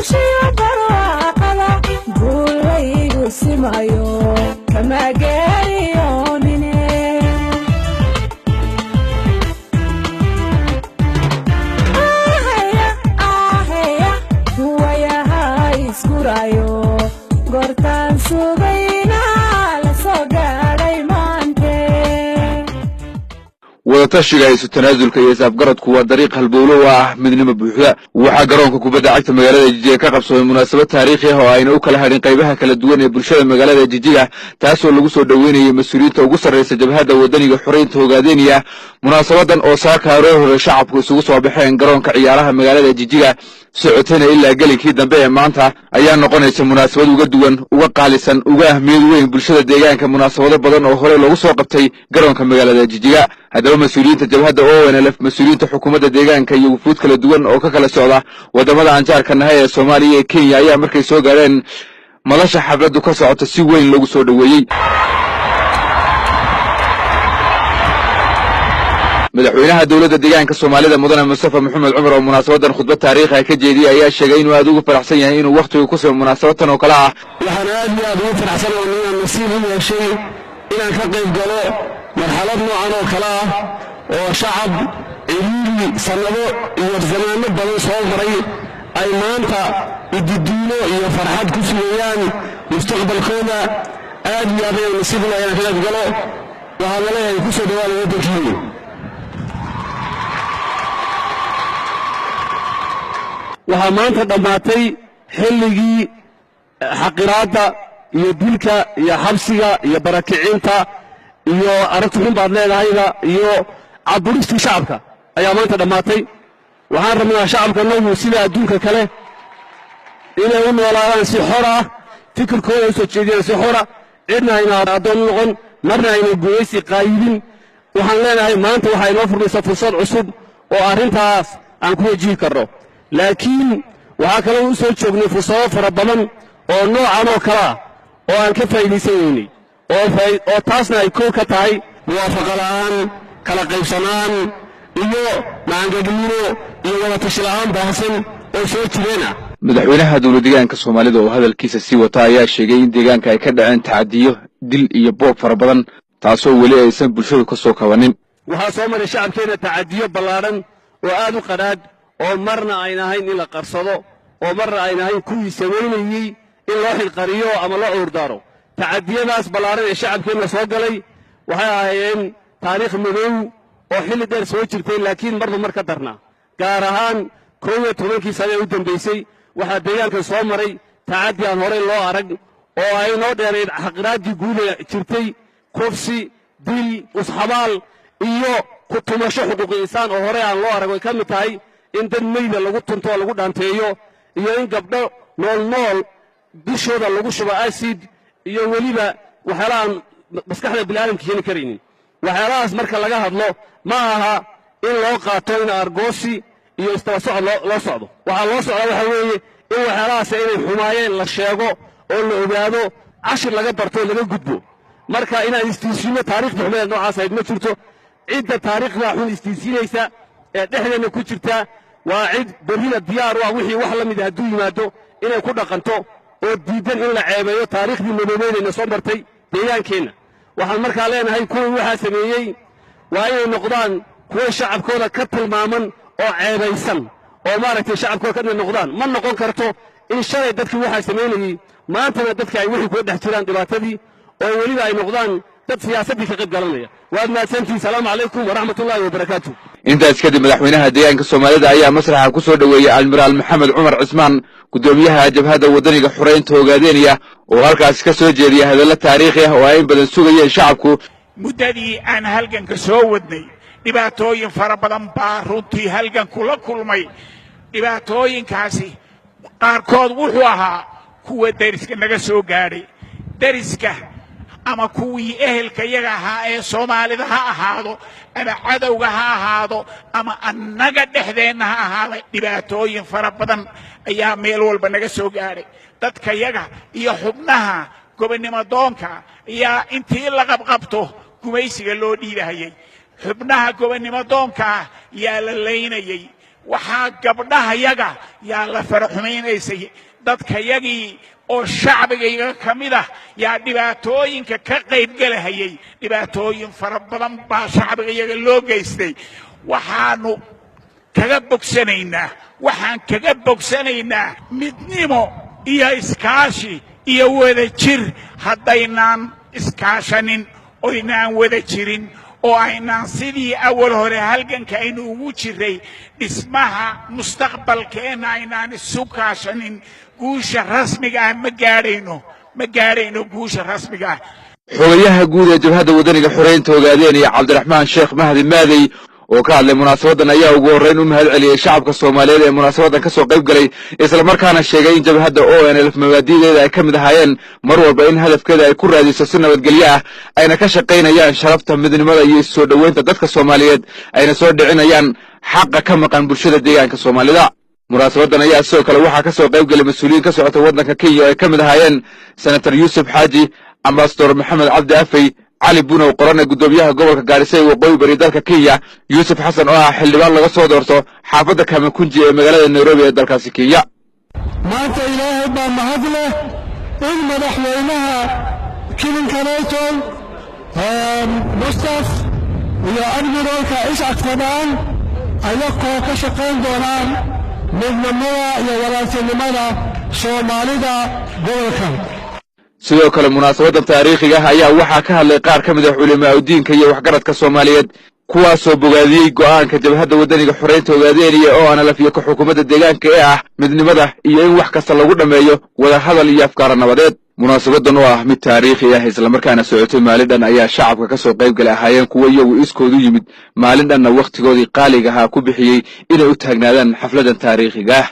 guushiyo barwaaqada guulaygu simayo kama geeriyoonine huwayaha iskurayo gortaan sugayna la soo gaadhay maante wadatashiga isu tanaasulka iyo isafgaradku waa dariiq halbowlo ah midnimo buuxda waxaa garoonka kubadda cagta magaalada Jijjiga ka qabsoomay munaasabad taariikhi ah oo ayna u kala hadhin qaybaha kala duwan ee bulshada magaalada Jijjiga taasoo lagu soo dhaweynayay mas'uuliyiinta ugu sarreeyay jabhadda wadaniga xoreynta hogaadeynaya munaasabadan oo saakaaro shacabku isugu soo baxeen garoonka ciyaaraha magaalada Jijjiga socotayna ilaa galinkii dambe ee maanta ayaa noqonaysa munaasabad uga duwan uga qaalisan uga ahmiyad weyn bulshada deegaanka munaasabado badan oo hore loogu soo qabtay garoonka magaalada Jijjiga haddaba mas'uuliyiinta jabhadda ONLF mas'uuliyiinta xukuumadda deegaanka iyo wufuud kala duwan oo ka kala socda wadamada anjaarka nahay ee Soomaaliya iyo Kenya ayaa markay soo gaareen madasha xafladdu ka socota si weyn loogu soo dhaweeyay madaxweynaha dawladda deegaanka Soomaalida mudane Mustafa Maxamed Cumar oo munaasabadan khudbad taariikhi ah ka jeediyay ayaa sheegay inuu aad ugu faraxsan yahay inuu waqtiga ku soo munaasabatan oo kala ah waxaan aad iyo aad ugu faraxsanahay inaan nasiib u yeeshay inaan ka qayb galo marxalad noocan oo kala ah oo shacab ciriiri sanado iyo zamaano badan soo maray ay maanta ididiino iyo farxad ku sugayaan mustaqbalkooda aad iyo aad ayaan nasiib u leeyahay inaan ka qayb galo waxaan leeyahay ku soo dhawaada waddankiina waxaa maanta dhammaatay xilligii xaqiraadda iyo dilka iyo xabsiga iyo barakicinta iyo aragti xun baad leedahayda iyo caburistii shacabka ayaa maanta dhammaatay waxaan rabnaa shacabka nagu sida adduunka kale inay u noolaadaan si xor ah fikirkooda u soo jeediyaan si xora cidna ayna addoon u noqon marna ayna gumaysi qaayibin waxaan leenahay maanta waxaa inoo furmaysaa fursad cusub oo arrintaas aan ku wajihi karno laakiin waxaa kaloo u soo joognay fursado fara badan oo noocan oo kale ah oo aan ka faa'iidaysan weynay oo taasna ay koow ka tahay muwaafaqa la'aan kala qaybsanaan iyo maangagnimo iyo wada tashi la'aan baahsan oo soo jireen ah madaxweynaha dawladda deegaanka Soomaalida oo hadalkiisa sii wata ayaa sheegay in deegaanka ay ka dhaceen tacadiyo dil iyo boob fara badan taasoo weli aysan bulshadu ka soo kabanin waxaa soo maray shacabkeena tacadiyo ballaaran oo aad u qadhaadh oo marna ayna ahayn in la qarsado oo marna ayna ahayn kuwii samaynayey in loo xilqariyo ama loo cuurdaaro tacadiyadaas ballaaran ee shacabkeenna soo galay waxay ahaayeen taariikh madow oo xilli dheer soo jirtay laakiin marba mar ka darnaa gaar ahaan 11 sane u dambaysay waxaa deegaankan soo maray tacadi aan horey loo arag oo ay noo dheerayd xaqiraaddii guuda jirtay kufsi dil usxabaal iyo ku tumasho xuquuq insaan oo hore aan loo arag way ka mid tahay in dad mayda lagu tunto oo lagu dhaanteeyo iyo in gabdho nool dushooda lagu shubo acid iyo weliba waxyaalahan maskaxda bini'aadamka keeni karaynin waxyaalahaas marka laga hadlo ma aha in loo qaato in argoosi iyo istaba socod loo socdo waxaa loo socdaa waxa weeye in waxyaalahaas inay xumaayeen la sheego oo la ogaado cashir laga barto laga gudbo marka inaan istiisiino taariikhda xumeed noocaas ahayd ma jirto cidda taariikhda xun istiisiinaysa ee dhexdeena ku jirta waa cid berrina diyaar u ah wixii wax la mid ah hadduu yimaado inay ku dhaqanto oo diidan in la ceebeeyo taariikhdii madoobeedayna soo martay deegaankeenna waxaan markaa leenahay kuwii waxaa sameeyey waa inay noqdaan kuwa shacabkooda ka tilmaaman oo ceebaysan oo maaragtay shacabkooda ka noqdaan ma noqon karto in shalay dadkii waxaa samaynayey maantana dadka ay wixii kula dhex jiraan dhibaatadii oo weliba ay noqdaan dad siyaasaddii ka qayb galanaya waad mahadsantihiin salaamu calaykum waraxmatullaahi wabarakaatu intaas kadib madaxweynaha deegaanka Soomaalida ayaa masraxa ku soo dhaweeyay Admiral Maxamed Cumar Cismaan gudoomiyaha jabhadda wadaniga xoreynta hogaadeynaya oo halkaas ka soo jeediyay hadallo taariikhi ah oo ay badan sugayeen shacabku muddadii aan halganka soo wadnay dhibaatooyin fara badan baa runtii halganku la kulmay dhibaatooyinkaasi qaarkood wuxuu ahaa kuwa dariska naga soo gaadhay dariska ama kuwii ehelka yaga ahaa ee Soomaalida ha ahaado ama cadowga ha ahaado ama annaga dhexdeenna ha ahaado dhibaatooyin fara badan ayaa meel walba naga soo gaadhay dadka yaga iyo xubnaha gobonnimo doonka ayaa intii la qabqabto gumaysiga loo dhiibahayay xubnaha gobonnimo doonka yaa la leynayay waxaa gabdhahayaga yaa la faraxumaynaysay dadkayagii oo shacbigayaga ka mid ah yaa dhibaatooyinka ka qaybgalahayay dhibaatooyin fara badan baa shacbigayaga loo geystay waxaan kaga bogsanaynaa midnimo iyo iskaashi iyo wadajir haddaynaan iskaashanin oynaan wada jirin oo aynaan sidii awal hore halganka aynu ugu jiray dhismaha mustaqbalkeenna aynaan isu kaashanin guusha rasmiga ah ma gaadhayno guusha rasmiga ah xogayaha guud ee jabhadda wadaniga xoreynta ogaadeenaya cabdiraxmaan sheekh mahdi maadey oo ka hadlay munaasabadan ayaa ugu horrayn u mahad celiyey shacabka Soomaaliyeed ee munaasabadan ka soo qayb galay isla markaana sheegay in jabhadda ONLF mabaadi'deeda ay ka mid ahaayeen mar walba in hadafkeeda ay ku raadiso si nabadgelyo ah ayna ka shaqaynayaan sharafta midnimada iyo soo dhaweynta dadka Soomaaliyeed ayna soo dhicinayaan xaqa ka maqan bulshada deegaanka Soomaalida munaasabadan ayaa sidoo kale waxaa ka soo qayb galay mas'uuliyiin ka socota waddanka Kenya oo ay ka mid ahaayeen Senator Yusuf Xaaji Ambassador Maxamed Cabdi Afey علي بونو قرن قدوميها قبل كارثة وقوي بريدالك كيا يوسف حسن حلبان لغا soo doorto xaafada kama kunji ee magaalada Nairobi ee dalkaasi Kenya maanta ilaahay baa mahad leh in madaxweynaha Kilin Kaleeton Mustaf iyo admiralka Isaac Fadaan ayagoo ka shaqayn doonaan midnimada iyo walaaltinimada Soomaalida gobolkan sidoo kale munaasabada taariikhiga ah ayaa waxaa ka hadlay qaar ka mid ah culimada diinka iyo waxgaradka Soomaaliyeed kuwaasoo bogaadiyay go'aanka jabhadda wadaniga xoreynta ogaadeenaya oo aan la fiyo ka xukuumadda deegaanka ee ah midnimada iyo in wax kasta lagu dhameeyo wada hadal iyo afkaar nabadeed munaasabadan oo ah mid taariikhi ah isla markaana socotay maalin ayaa shacabka ka soo qayb galay ahaayeen kuwa iyagu iskoodu yimid maalin waqtigoodii qaaliga ahaa ku bixiyay inay u taagnaadaan xafladan taariikhiga ah